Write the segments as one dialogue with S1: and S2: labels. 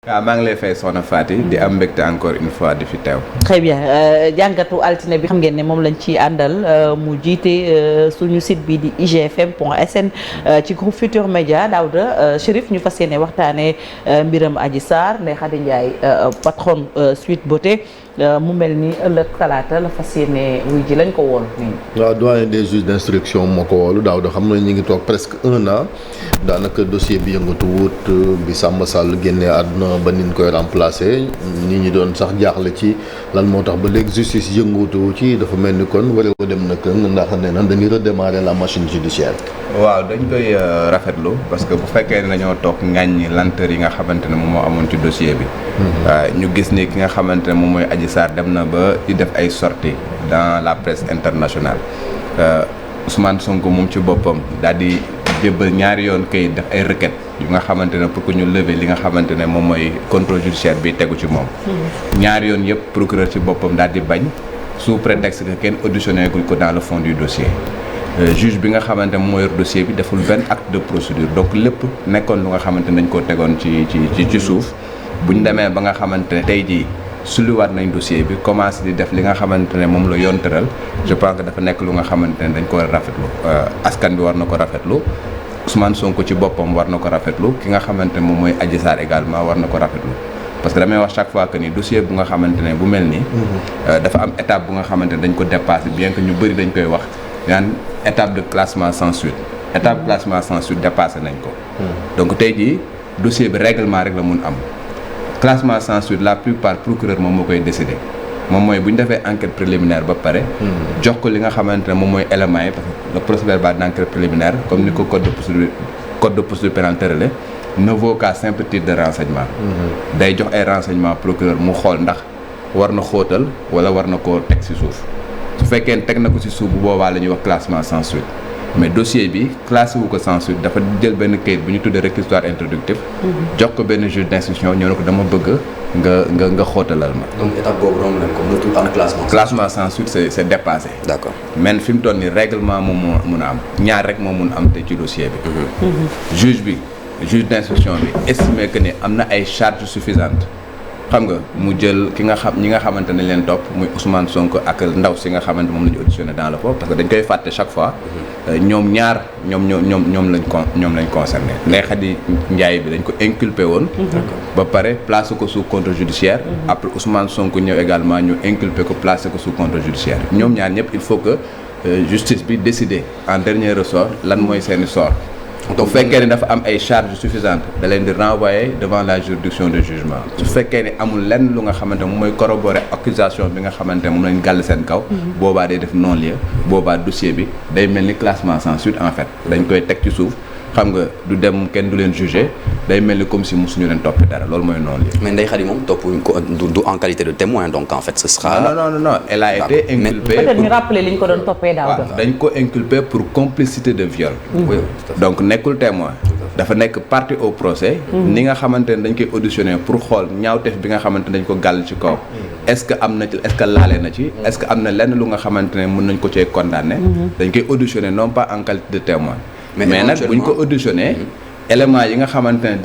S1: waaw maa ngi lay fay soxna Faty di am mbégte encore une fois di fi teew.
S2: très bien jàngatu altine bi xam ngeen ne moom lañ ci àndal mu jiite suñu site bi di igfm.sn ci groupe Futur Média Daouda Chérif ñu fas yéene waxtaanee mbiram Adji Sarr Ndeye Khady Ndiaye patron Sweet Beauté mu mel ni ëllëg talaata la fas yéene wuy ji lañ ko wool nii.
S3: waaw doyen des juges d'instruction moo ko woolu Daouda xam nañ ñu ngi toog presque 1 an daanaka dossier bi yëngatu wut bi Samba Sall génnee àdduna ba niñ koy remplacer nit ñi doon sax jaaxle ci lan moo tax ba léegi justice yëngatu ci dafa mel ni kon waree ko dem na këng ndax nee na dañuy redémarrer la machine judiciaire.
S1: waaw dañ koy rafetlu parce que bu fekkee ne dañoo toog ŋàññi lenteur yi nga xamante ne moom moo amoon ci dossier bi. ñu gis ni ki nga xamante ne moom mooy Adji Sarr dem na ba di def ay sorties dans la presse internationale Ousmane Sonko moom ci boppam daal di jébbal ñaari yoon kay def ay requêtes yu nga xamante ne pour que ñu lever li nga xamante ne moom mooy contrôle judiciaire bi tegu ci moom. ñaari yoon yëpp procureur ci boppam daal di bañ sous prétexte que kenn auditionné gul ko dans le fond du dossier. Juge bi nga xamante ne moo yor dossier bi deful benn acte de procédure donc lépp nekkoon lu nga xamante ne dañ koo tegoon ci suuf bu ñu demee ba nga xamante ne tey jii suluwaat nañ dossier bi commencé di def li nga xamante ne moom la yoon tëral je pense que dafa nekk lu nga xamante ne dañ ko rafetlu askan bi war na ko rafetlu Ousmane Sonko ci boppam war na ko rafetlu ki nga xamante ne moom mooy Adji Sarr également war na ko rafetlu parce que damay wax chaque fois que ni dossier bu nga xamante ne bu mel nii dafa am étape bu nga xamante ne dañ ko dépassé bien que ñu bëri dañ koy wax naan étape de classement sans suite étape de classement sans suite dépassé nañ ko donc tey jii dossier bi règlement rek la mun am classement sans suite la plupart procureur moom moo koy décider moom mooy bu ñu defee enquête préliminaire ba pare jox ko li nga xamante ne moom mooy éléments yi parce que le procès-verbal d'enquête préliminaire comme ni ko code de procédure pénale tërale ne vaut qu'à simple titre de renseignement day jox ay renseignements procureur mu xool ndax war na xóotal wala war na koo teg ci suuf su fekkee ne teg na ko ci suuf bu boobaa la ñuy wax classement sans suite mais dossier bi classé wu ko sans suite dafa jël benn kayit bu ñu tuddee réquisitoire introductif jox ko benn juge d'instruction ñoo ne ko dama bëgg nga xóotalal ma.
S4: donc étape boobu romb nañ ko mënatul am classement.
S1: classement sans suite c'est dépassé.
S4: d'accord
S1: mais fi mu toll nii règlement moom moo mun a am ñaar rek moo mun a am te ci dossier bi. juge d'instruction bi estimé que ni am na ay charges suffisantes. xam nga mu jël ñi nga xamante ne leen topp muy Ousmane Sonko ak ndaw si nga xamante moom la ñu auditionné dans le fond parce que dañ koy fàtte chaque fois ñoom ñaar ñoom lañ concerné Ndeye Khady Ndiaye bi dañ ko inculpé woon ba pare placé ko sous contrôle judiciaire après Ousmane Sonko ñëw également ñu inculpé ko placé ko sous contrôle judiciaire ñoom ñaar ñëpp il faut que justice bi décider en dernier ressort lan mooy seeni sort bu fekkee ne dafa am ay charges suffisantes da leen di renvoyer devant la juridiction de jugement su fekkee ne amul lenn lu nga xamante moom mooy corroborer accusation bi nga xamante moom lañ gàll seen kaw boobaa day def non-lieu boobaa dossier bi day mel ni classement sans suite en fait dañ koy teg ci suuf xam nga du dem kenn du leen juger day mel ni comme si musuñu leen topp dara loolu mooy non-lieu.
S4: mais Ndeye Khady moom toppuñ ko du en qualité de témoin donc en fait ce sera.
S1: non elle a été inculpée
S2: peut-être ñu rappeler li ñu ko doon toppee daaw.
S1: waaw dañ ko inculpé pour complicité de viol.
S4: oui
S1: donc nekkul témoin. dafa nekk partie au procès. ni nga xamante ne dañ koy auditionné pour xool ñaawteef bi nga xamante ne dañ ko gàll ci kaw. est-ce que am na ci est-ce que laale na ci. est-ce que am na lenn lu nga xamante ne mën nañ ko cee condamné. dañ koy auditionné non pas en qualité de témoin. mais nag bu ñu ko auditionné éléments yi nga xamante ne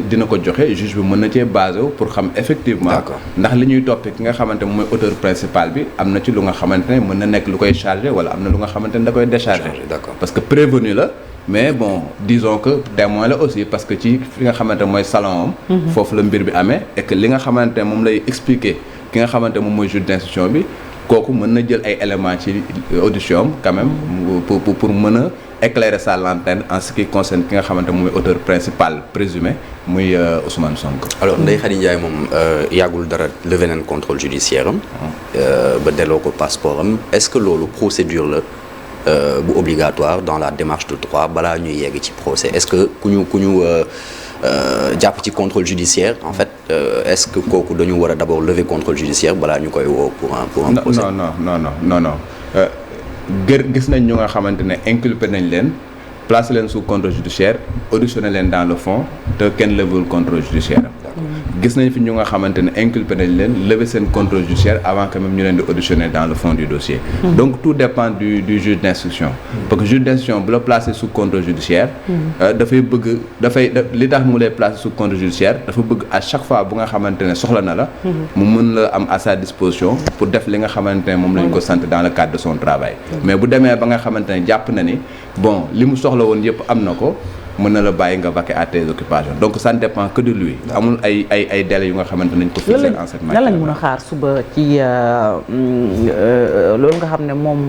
S1: dina ko joxe juge bi mën na cee basé wu pour xam effectivement ndax li ñuy toppee ki nga xamante ne mooy auteur principal bi am na ci lu nga xamante ne mën na nekk lu koy chargé wala am na lu nga xamante ne da koy déchargé parce que prévenu la mais bon disons que témoin la aussi parce que ci fi nga xamante ne mooy salon am foofu la mbir bi amee et que li nga xamante ne moom lay expliquer ki nga xamante ne moom mooy juge d'instruction bi kooku mën na jël ay éléments ci audition am quand même pour mën a éclairer sa lanterne en ce qui concerne ki nga xamante moom mooy auteur principal présumé muy Ousmane Sonko.
S4: alors Ndeye Khady Ndiaye moom yàggul dara levé nañ contrôle judiciaire am. ba delloo ko passeport am est-ce que loolu procédure la bu obligatoire dans la démarche de droit balaa ñuy yegg ci procès est-ce que ku ñu jàpp ci contrôle judiciaire en fait est-ce que kooku dañu war a d'abord lever contrôle judiciaire balaa ñu koy woo pour un procès.
S1: non gis nañ ñu nga xamante ne inculpé nañ leen placé leen sous contrôle judiciaire auditionné leen dans le fond te kenn levewul contrôle judiciaire gis nañ fi ñu nga xamante ne inculpé nañ leen lever seen contrôle judiciaire avant que même ñu leen di auditionner dans le fond du dossier. Donc tout dépend du juge d'instruction. Parce que juge d'instruction bu la placer sous contrôle judiciaire. dafay li tax mu lay placer sous contrôle judiciaire dafa bëgg à chaque fois bu nga xamante ne soxla na la. mu mën la am à sa disposition pour def li nga xamante ne moom lañ ko sant dans le cadre de son travail. Mais bu demee ba nga xamante ne jàpp na ni bon li mu soxla woon yëpp am na ko. mën na la bàyyi nga vaquer à tes occupations donc ça ne dépend que de lui amul ay délais yu nga xamante nañ ko fixer en cette matière.
S2: lan lañ mën a xaar suba ci loolu nga xam ne moom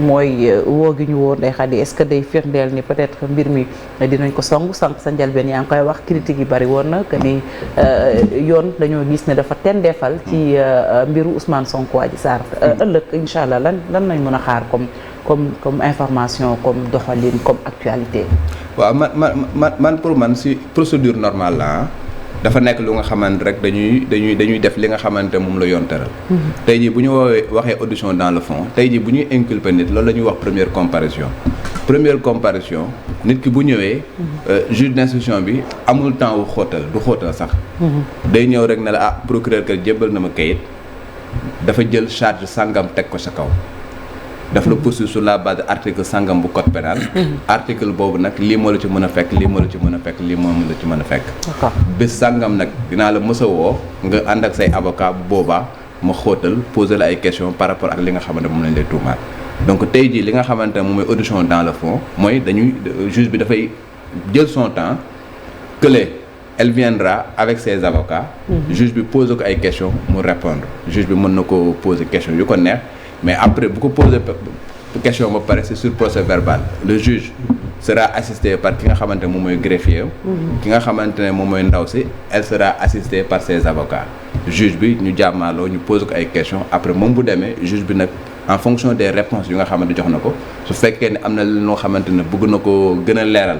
S2: mooy woo gi ñu woo Ndeye Khady est-ce que day firndeel ni peut-être mbir mi dinañ ko song sànq sa njëlbeen yaa ngi koy wax critique yi bari woon na que ni yoon dañoo gis ne dafa tendeefal ci mbiru Ousmane Sonko Adji Sarr ëllëg incha allah lan lañ mën a xaar comme information comme doxalin comme actualité.
S1: waaw man pour man si procédure normale la dafa nekk lu nga xamante rek dañuy def li nga xamante moom la yoon tëral. tey jii bu ñu waxee audition dans le fond tey jii bu ñuy inculper nit loolu la ñuy wax première comparution nit ki bu ñëwee. juge d'instruction bi amul temps wu du xóotal sax. day ñëw rek ne la procureur que jébbal na ma kayit dafa jël charge sangam teg ko sa kaw. daf la poursuivre sur la base de article sangam bu code pénal article boobu nag lii moo la ci mën a fekk lii moo la ci mën a fekk lii moo la ci mën a fekk bés sangam nag dinaa la mës a woo nga ànd ak say avocat boobaa ma xóotal poser la ay questions par rapport ak li nga xamante moom lañ lay tuumaal donc tey jii li nga xamante ne moom mooy audition dans le fond mooy juge bi dafay jël son temps que elle viendra avec ses avocats juge bi poser ko ay questions mu répondre juge bi mën na ko poser question yu ko neex mais après bu ko poser question ba pare c'est sur procès verbal le juge sera assisté par ki nga xamante ne moom mooy greffier ki nga xamante ne moom mooy ndaw si elle sera assistée par ses avocats juge bi ñu jàmmaaloo ñu poser ko ay questions après moom bu demee juge bi nag en fonction des réponses yu nga xamante jox na ko su fekkee ne am na loo xamante ne bëgg na ko gën a leeral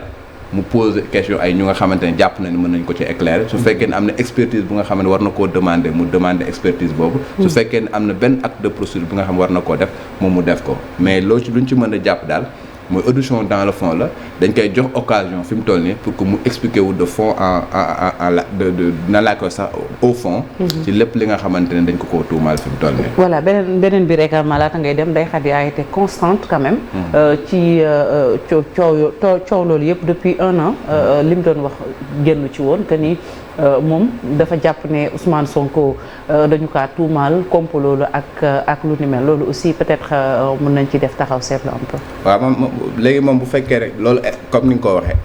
S1: mu pose question ay ñu nga xamante ne jàpp na ni mën nañ ko ci éclairer su fekkee ne am na expertise bu nga xam ne war na koo demander mu demander expertise boobu su fekkee ne am na benn acte de procédure bu nga xam war na koo def moom mu def ko mais loo ci luñ ci mën a jàpp daal mooy audition dans le fond la dañ koy jox occasion fi mu toll nii pour que mu expliquer wu de fond na laa koy sax au fond ci lépp li nga xamante ne dañ ko koo tuumaal fi mu toll nii
S2: voilà beneen bi rek laata ngay dem Ndeye Khady a été constante quand même ci coow loolu yëpp depuis 1 an li mu doon wax génn ci woon que ni moom dafa jàpp ne Ousmane Sonko dañu kaa tuumaal complot loolu ak lu ni mel loolu aussi peut-être mën nañ ci def taxaw seetlu un peu.
S1: waaw moom léegi moom bu fekkee rek loolu comme ni nga ko waxee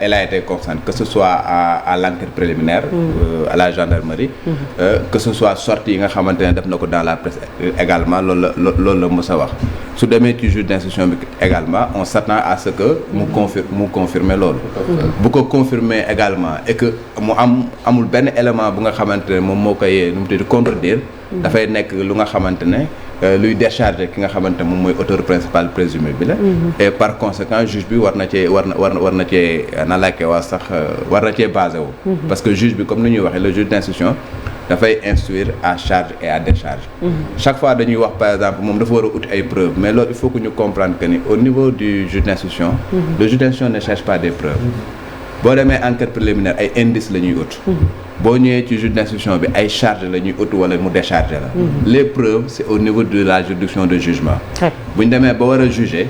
S1: elle a été constante que ce soit à l'enquête préliminaire. À la gendarmerie. Que ce soit sortie yi nga xamante ne def na ko dans la presse également loolu la mës a wax su demee ci juge d'instruction bi également on s'attend à ce que mu confirmer loolu. bu ko confirmer également et que mu amul benn élément bu nga xamante ne moom moo koy nu mu tudd contredire dafay nekk lu nga xamante ne luy décharger ki nga xamante ne moom mooy auteur principal présumé bi la et par conséquent juge bi war na cee na laajte waa sax war na cee basé wu parce que juge bi comme ni ñuy waxee le juge d'instruction dafay instruire à charge et à décharge chaque fois dañuy wax par exemple moom dafa war a ut ay preuves mais loolu il faut que ñu comprendre que ni au niveau du juge d'instruction le juge d'instruction ne cherche pas des preuves boo demee enquête préliminaire ay indices la ñuy ut boo ñëwee ci juge d'instruction bi ay charges la ñuy ut wala mu décharger la les preuves c'est au niveau de la juridiction de jugement bu ñu demee ba war a juger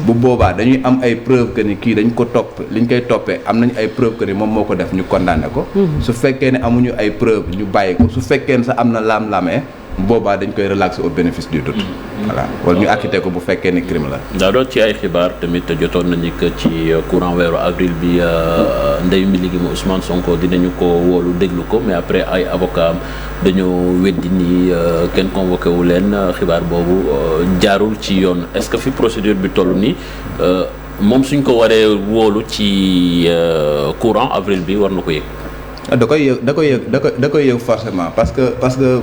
S1: bu boobaa dañuy am ay preuves que ni kii dañ ko topp liñ koy toppee am nañu ay preuves que ni moom moo ko def ñu condamné ko su fekkee ne amuñu ay preuves ñu bàyyi ko su fekkee ne sax am na laam-laamee boobaa dañ koy relaxer au bénéfice du doute voilà wala ñu acquitté ko bu fekkee ni crime la
S5: daa doon ci ay xibaar tamit jotoon nañu que ci courant weeru avril bi ndey mi liggéey Ousmane Sonko dinañu ko wóolu déglu ko mais après ay avocat am dañoo weddi ni kenn convoqué wu leen xibaar boobu jaarul ci yoon est-ce que fi procédure bi toll nii moom suñ ko waree wóolu ci courant avril bi war na ko yëg
S1: da koy yëg forcément parce que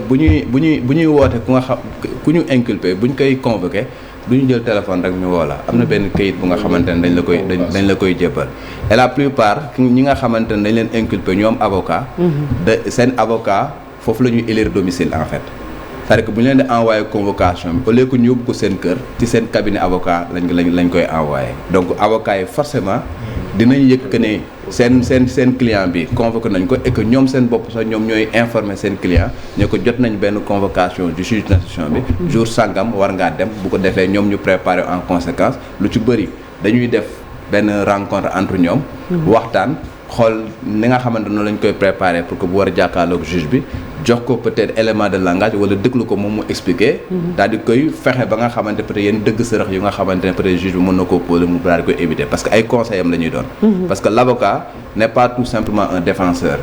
S1: bu ñuy woote ku nga xam ku ñu inculpé bu ñu koy convoqué du ñu jël téléphone rek ñu woo la am na benn kayit bu nga xamante ne dañ la koy jébbal et la plupart ñi nga xamante ne dañ leen inculpé ñoom avocat de seen avocat foofu la ñuy élire domicile en fait c'est-à-dire que bu ñu leen di envoyé convocation bi au lieu que ñu yóbbu ko seen kër ci seen cabinet avocat lañ koy envoyé donc avocat yi forcément dinañ yëg que ne seen client bi convoqué nañ ko et que ñoom seen bopp sax ñoom ñooy informer seen client ne ko jot nañ benn convocation du juge d'instruction bi jour sangam war ngaa dem bu ko defee ñoom ñu préparer en conséquence lu ci bëri dañuy def benn rencontre entre ñoom waxtaan xool ni nga xamante noonu lañ koy préparer pour que bu war a jàkkaarloog juge bi jox ko peut-être élément de langage wala déglu ko moom mu expliquer daal di koy fexe ba nga xamante peut-être yenn dëgg sërëx yu nga xamante ne peut-être juge bi mën na koo poser mu daal di koy éviter parce que ay conseils am la ñuy doon parce que l'avocat n'est pas tout simplement un défenseur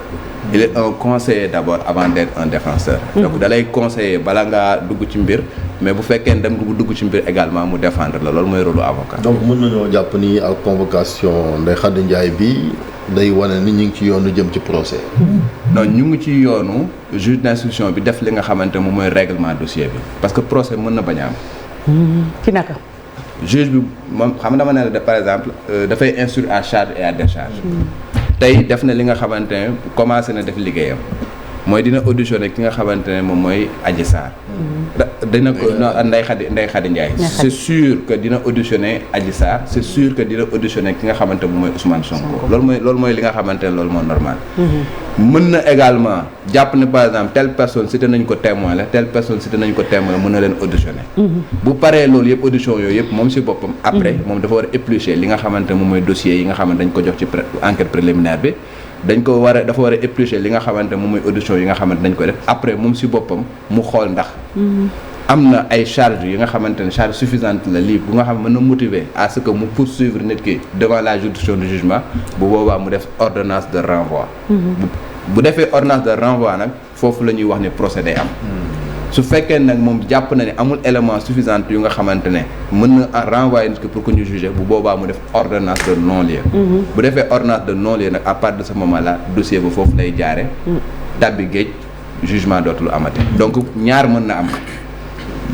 S1: il est un conseiller d'abord avant d'être un défenseur donc da lay conseiller bala ngaa dugg ci mbir mais bu fekkee ne dem nga bu dugg ci mbir également mu défendre la loolu mooy rôle avocat
S3: donc mën nañoo jàpp ni ak convocation Ndeye Khady Ndiaye bi day wane ni ñu ngi ci yoonu jëm ci procès.
S1: non ñu ngi ci yoonu juge d'instruction bi def li nga xamante moom mooy règlement dossier bi parce que procès mën na bañ a am.
S2: ci naka.
S1: juge bi moom xam nga dama ne la par exemple dafay instruire à charge et à décharge. tey def na li nga xamante ne commencé na def liggéeyam mooy dina auditionner ki nga xamante ne moom mooy Adji Sarr. dina ko Ndeye Khady Ndiaye. c'est sûr que dina auditionner Adji Sarr c'est sûr que dina auditionner ki nga xamante moom mooy Ousmane Sonko. loolu mooy li nga xamante ne loolu moo normal. mën na également jàpp ne par exemple telle personne cité nañ ko témoin la telle personne cité nañ ko témoin mën na leen auditionner. bu paree loolu yëpp audition yooyu yëpp moom si boppam. après moom dafa war a éplucher li nga xamante moom mooy dossier yi nga xamante dañ ko jox ci enquête préliminaire bi. dafa war a éplucher li nga xamante moom mooy audition yi nga xamante dañ koy def après moom si boppam mu xool ndax am na ay charges yi nga xamante ne charge suffisante la lii bu nga xam mën na motiver à ce que mu poursuivre nit ki devant la juridiction de jugement bu boobaa mu def ordonnance de renvoi bu defee ordonnance de renvoi nag foofu la ñuy wax ne procès day am su fekkee nag moom jàpp na ne amul élément suffisant yu nga xamante ne mën na renvoyer nit ki pour que ñu juger bu boobaa mu def ordonnance de non-lieu bu defee ordonnance de non-lieu nag à partir de ce moment là dossier ba foofu lay jaare tàbbi géej jugement dootul amati donc ñaar mën na am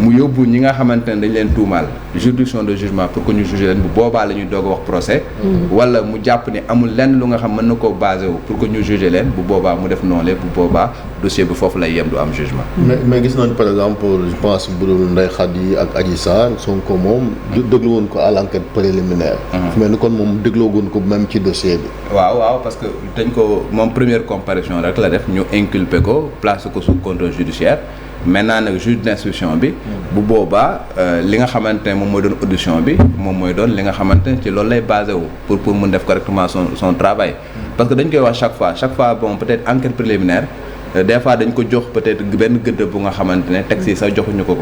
S1: mu yóbbu ñi nga xamante ne dañ leen tuumaal juridiction de jugement pour que ñu juger leen bu boobaa la ñuy doog a wax procès wala mu jàpp ne amul lenn lu nga xam mën na koo basé wu pour que ñu juger leen bu boobaa mu def non-lieu bu boobaa dossier bi foofu lay yem du am jugement
S3: mais gis nañ par exemple je pense bu dul Ndeye Khady ak Adji Sarr Sonko moom déglu woon ko à l'enquête préliminaire mais ni kon moom dégloo woon ko même ci dossier bi
S1: waaw parce que dañ ko moom première comparution rek la def ñu inculpé ko placé ko sous contrôle judiciaire maintenant nag juge d'instruction bi bu boobaa li nga xamante ne moom mooy doon audition bi moom mooy doon li nga xamante ne ci loolu lay basé wu pour mun def correctement son travail parce que dañ koy wax chaque fois bon peut-être enquête préliminaire des fois dañ ko jox peut-être benn gëdd bu nga xamante ne texte yi sax joxuñu ko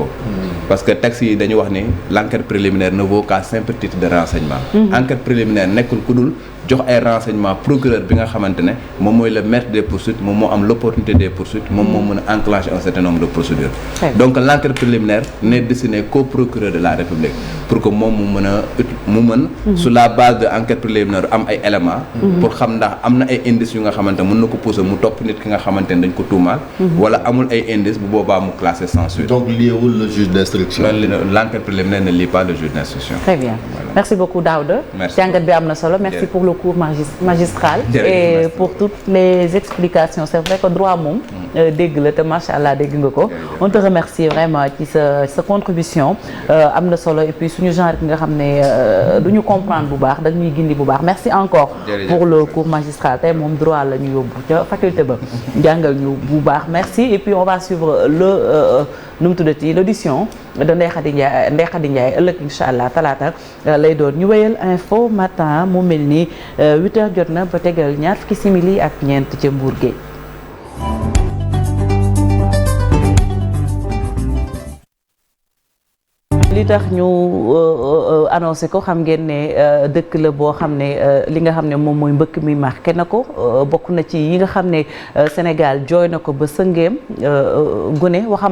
S1: parce que texte yi dañu wax ni l'enquête préliminaire ne vaut qu'à simple titre de renseignement enquête préliminaire nekkul ku dul jox ay renseignements procureur bi nga xamante ne moom mooy le maître des poursuites moom moo am l'opportunité des poursuites moom moo mën a enclencher un certain nombre de procédures donc l'enquête préliminaire n'est destinée qu'au procureur de la République pour que moom mu mën sur la base de enquête préliminaire am ay éléments pour xam ndax am na ay indices yu nga xamante mën na ko pousser mu topp nit ki nga xamante ne dañ ko tuumaal wala amul ay indices bu boobaa mu classé sans suite
S3: donc liewul le juge d'instruction
S1: l'enquête préliminaire ne lie pas le juge d'instruction
S2: très bien merci beaucoup Daouda jàngat bi am na solo merci pour le cours magistral et pour toutes les explications c'est vrai que droit moom dégg la te macha allah dégg nga ko on te remercie vraiment ci sa contribution am na solo et puis suñu genre ki nga xam ne du ñu comprendre bu baax dañuy gindi bu baax merci encore pour le cours magistral tey moom droit la ñu yóbbu ca faculté ba jàngal ñu bu baax merci et puis on va suivre nu mu tuddati l'audition de Ndeye Khady Ndiaye ëllëg incha allah talaata lay doon ñu wéyal info matin mu mel ni 8h jot na ba tegal ñaar fukki simili ak ñeent ca Mbour Gueye. li tax ñu annoncé ko xam ngeen ne dëkk la boo xam ne li nga xam ne moom mooy mbëkk mi marqué na ko bokk na ci yi nga xam ne Sénégal jooy na ko ba sëngeem gune waxam